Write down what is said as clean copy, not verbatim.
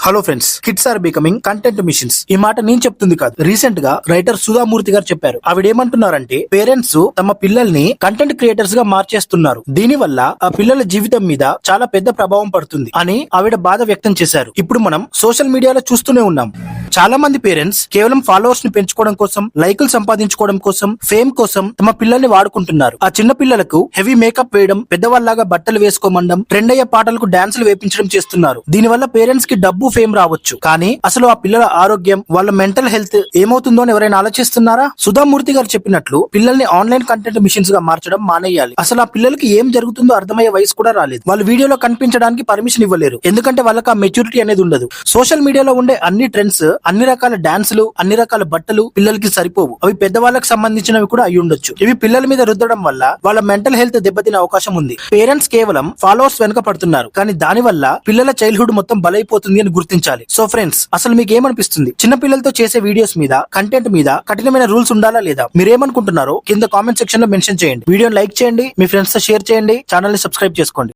Hello friends, kids are becoming content machines. ఈ మాట నేను చెప్తుంది కాదు, రీసెంట్ గా రైటర్ సుధామూర్తి గారు చెప్పారు. ఆవిడేమంటున్నారంటే పేరెంట్స్ తమ పిల్లల్ని కంటెంట్ క్రియేటర్స్ గా మార్చేస్తున్నారు, దీని వల్ల ఆ పిల్లల జీవితం మీద చాలా పెద్ద ప్రభావం పడుతుంది అని ఆవిడ బాధ వ్యక్తం చేశారు. ఇప్పుడు మనం సోషల్ మీడియాలో చూస్తూనే ఉన్నాం. చాలా మంది పేరెంట్స్ కేవలం ఫాలోవర్స్ ని పెంచుకోవడం కోసం, లైకులు సంపాదించుకోవడం కోసం, ఫేమ్ కోసం తమ పిల్లల్ని వాడుకుంటున్నారు. ఆ చిన్న పిల్లలకు హెవీ మేకప్ వేయడం, పెద్దవాళ్ళలాగా బట్టలు వేసుకోమండం, ట్రెండ్ అయ్యే పాటలకు డాన్సులు వేపించడం చేస్తున్నారు. దీనివల్ల పేరెంట్స్ కి డబ్బు, ఫేమ్ రావచ్చు, కానీ అసలు ఆ పిల్లల ఆరోగ్యం, వాళ్ళ మెంటల్ హెల్త్ ఏమవుతుందో అని ఎవరైనా ఆలోచిస్తున్నారా? సుధామూర్తి గారు చెప్పినట్లు పిల్లల్ని ఆన్లైన్ కంటెంట్ మిషన్స్ గా మార్చడం మానేయాలి. అసలు ఆ పిల్లలకి ఏం జరుగుతుందో అర్థమయ్యే వయసు కూడా రాలేదు. వాళ్ళు వీడియోలో కనిపించడానికి పర్మిషన్ ఇవ్వలేరు, ఎందుకంటే వాళ్ళకి ఆ మెచ్యూరిటీ అనేది ఉండదు. సోషల్ మీడియాలో ఉండే అన్ని ట్రెండ్స్, అన్ని రకాల డాన్సులు, అన్ని రకాల బట్టలు పిల్లలకి సరిపోవు. అవి పెద్దవాళ్ళకి సంబంధించినవి కూడా అయి ఉండొచ్చు. ఇవి పిల్లల మీద రుద్దడం వల్ల వాళ్ళ మెంటల్ హెల్త్ దెబ్బతినే అవకాశం ఉంది. పేరెంట్స్ కేవలం ఫాలోవర్స్ వెనక పడుతున్నారు, కానీ దాని వల్ల పిల్లల చైల్డ్హుడ్ మొత్తం బలైపోతుంది అని గుర్తించాలి. సో ఫ్రెండ్స్, అసలు మీకు ఏమనిపిస్తుంది? చిన్న పిల్లలతో చేసే వీడియోస్ మీద, కంటెంట్ మీద కఠినమైన రూల్స్ ఉండాలా లేదా? మీరేమనుకుంటున్నారో కింద కామెంట్ సెక్షన్ లో మెన్షన్ చేయండి. వీడియోని లైక్ చేయండి, మీ ఫ్రెండ్స్ తో షేర్ చేయండి, ఛానల్ ని సబ్స్క్రైబ్ చేసుకోండి.